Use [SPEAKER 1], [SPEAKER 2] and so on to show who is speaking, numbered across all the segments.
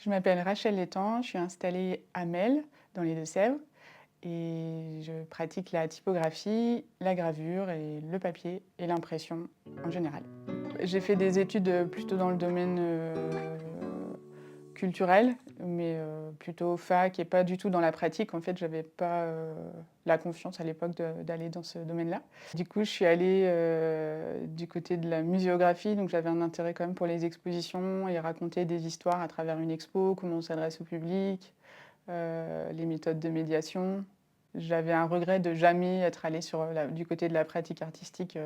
[SPEAKER 1] Je m'appelle Rachel Létang, je suis installée à Melle, dans les Deux-Sèvres, et je pratique la typographie, la gravure et le papier et l'impression en général. J'ai fait des études plutôt dans le domaine culturel, mais plutôt fac et pas du tout dans la pratique. En fait, j'avais pas la confiance à l'époque d'aller dans ce domaine-là. Du coup, je suis allée du côté de la muséographie, donc j'avais un intérêt quand même pour les expositions et raconter des histoires à travers une expo, comment on s'adresse au public, les méthodes de médiation. J'avais un regret de jamais être allée du côté de la pratique artistique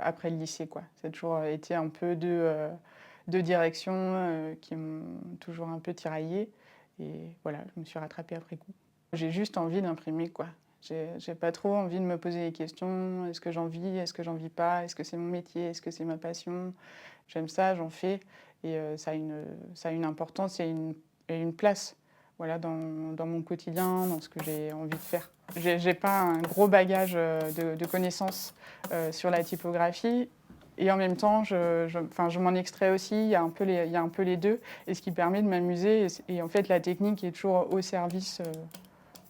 [SPEAKER 1] après le lycée, quoi. Ça a toujours été un peu deux directions qui m'ont toujours un peu tiraillée. Et voilà, je me suis rattrapée après coup. J'ai juste envie d'imprimer, quoi. J'ai pas trop envie de me poser des questions. Est-ce que j'en vis? Est-ce que j'en vis pas? Est-ce que c'est mon métier? Est-ce que c'est ma passion? J'aime ça, j'en fais. Et ça a une importance et une place, voilà, dans mon quotidien, dans ce que j'ai envie de faire. J'ai pas un gros bagage de connaissances sur la typographie. Et en même temps, enfin, je m'en extrais aussi, il y a un peu les deux, et ce qui permet de m'amuser. Et en fait, la technique est toujours au service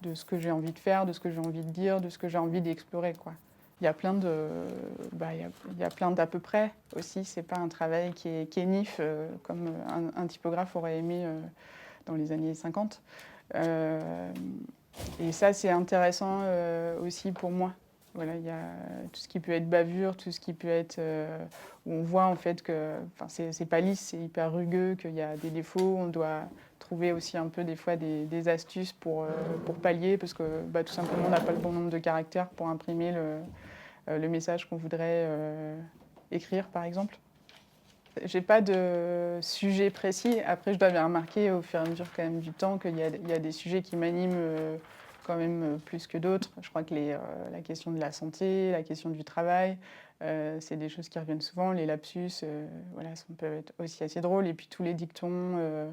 [SPEAKER 1] de ce que j'ai envie de faire, de ce que j'ai envie de dire, de ce que j'ai envie d'explorer, quoi. Il y a plein il y a plein d'à peu près aussi. C'est pas un travail qui est nif, comme un typographe aurait aimé dans les années 50. Et ça, c'est intéressant aussi pour moi. Voilà, il y a tout ce qui peut être bavure, tout ce qui peut être où on voit en fait que, enfin, c'est pas lisse, c'est hyper rugueux, qu'il y a des défauts. On doit trouver aussi un peu des fois des astuces pour pallier, parce que bah, tout simplement on n'a pas le bon nombre de caractères pour imprimer le message qu'on voudrait écrire, par exemple. J'ai pas de sujet précis. Après, je dois bien remarquer au fur et à mesure quand même du temps il y a des sujets qui m'animent quand même plus que d'autres. Je crois que la question de la santé, la question du travail, c'est des choses qui reviennent souvent. Les lapsus, voilà, ça peut être aussi assez drôle. Et puis tous les dictons,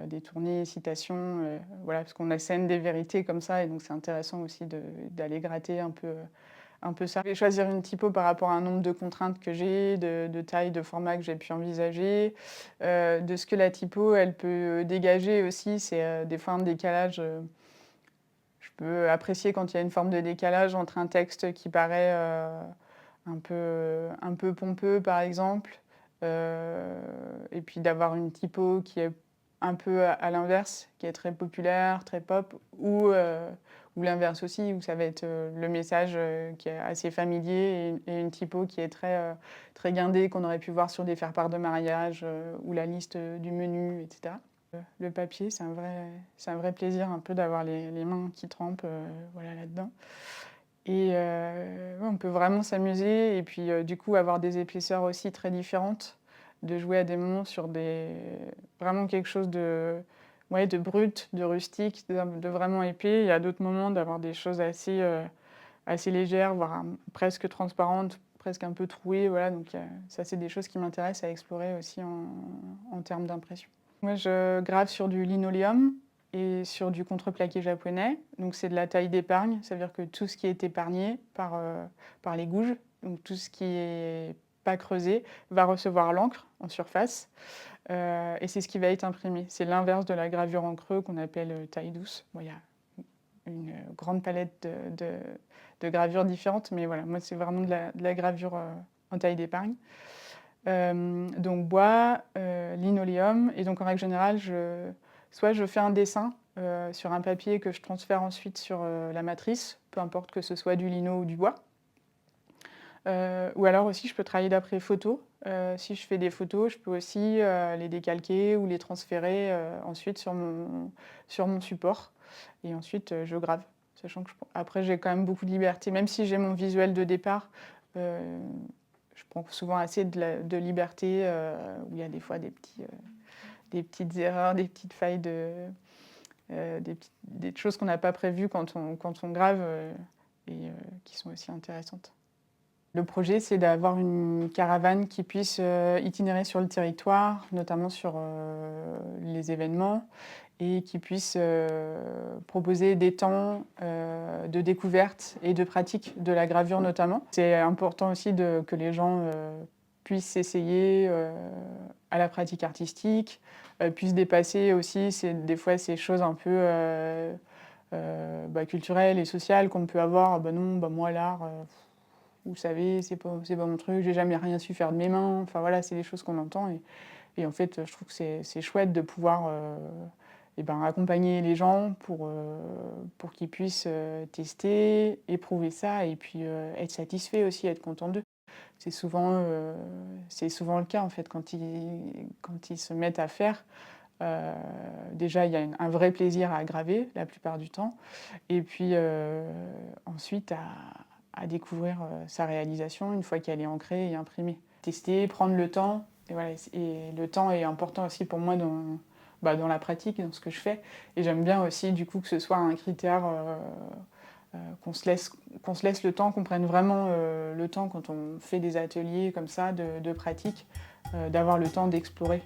[SPEAKER 1] détournés, citations, voilà, parce qu'on assène des vérités comme ça. Et donc c'est intéressant aussi d'aller gratter un peu ça. Je vais choisir une typo par rapport à un nombre de contraintes que j'ai, de taille, de format que j'ai pu envisager, de ce que la typo elle peut dégager aussi. C'est des fois un décalage. Je peux apprécier quand il y a une forme de décalage entre un texte qui paraît un peu pompeux, par exemple, et puis d'avoir une typo qui est un peu à l'inverse, qui est très populaire, très pop, ou l'inverse aussi, où ça va être le message qui est assez familier et une typo qui est très guindée, qu'on aurait pu voir sur des faire-part de mariage ou la liste du menu, etc. Le papier, c'est un vrai plaisir un peu d'avoir les mains qui trempent voilà, là-dedans. Et ouais, on peut vraiment s'amuser et puis du coup avoir des épaisseurs aussi très différentes, de jouer à des moments sur vraiment quelque chose ouais, de brut, de rustique, de vraiment épais. Il y a d'autres moments d'avoir des choses assez légères, voire presque transparentes, presque un peu trouées. Voilà, donc ça, c'est des choses qui m'intéressent à explorer aussi en termes d'impression. Moi, je grave sur du linoléum et sur du contreplaqué japonais. Donc, c'est de la taille d'épargne. Ça veut dire que tout ce qui est épargné par les gouges, donc tout ce qui est pas creusé, va recevoir l'encre en surface. Et c'est ce qui va être imprimé. C'est l'inverse de la gravure en creux qu'on appelle taille douce. Bon, il y a une grande palette de gravures différentes, mais voilà, moi, c'est vraiment de la gravure en taille d'épargne. Donc bois, linoléum, et donc en règle générale, soit je fais un dessin sur un papier que je transfère ensuite sur la matrice, peu importe que ce soit du lino ou du bois. Ou alors aussi, je peux travailler d'après photo. Si je fais des photos, je peux aussi les décalquer ou les transférer ensuite sur mon support. Et ensuite, je grave. Sachant que après, j'ai quand même beaucoup de liberté. Même si j'ai mon visuel de départ, je prends souvent assez de liberté où il y a des fois des petites erreurs, des petites failles, des choses qu'on n'a pas prévues quand on grave et qui sont aussi intéressantes. Le projet, c'est d'avoir une caravane qui puisse itinérer sur le territoire, notamment sur les événements, et qui puisse proposer des temps de découverte et de pratique de la gravure notamment. C'est important aussi que les gens puissent s'essayer à la pratique artistique, puisse dépasser aussi des fois ces choses un peu culturelles et sociales qu'on peut avoir. «Ah bah non, bah moi l'art, vous savez, c'est pas mon truc, j'ai jamais rien su faire de mes mains». Enfin voilà, c'est des choses qu'on entend et en fait, je trouve que c'est chouette de pouvoir, accompagner les gens pour qu'ils puissent, tester, éprouver ça et puis, être satisfaits aussi, être contents d'eux. C'est souvent, heu, c'est souvent le cas en fait quand ils se mettent à faire. Heu, Déjà il y a un vrai plaisir à graver la plupart du temps et puis, ensuite à découvrir, sa réalisation une fois qu'elle est ancrée et imprimée. Tester, prendre le temps et voilà et le temps est important aussi pour moi dans la pratique, dans ce que je fais et j'aime bien aussi du coup que ce soit un critère, qu'on se laisse le temps, qu'on prenne vraiment, le temps quand on fait des ateliers comme ça de pratique, d'avoir le temps d'explorer.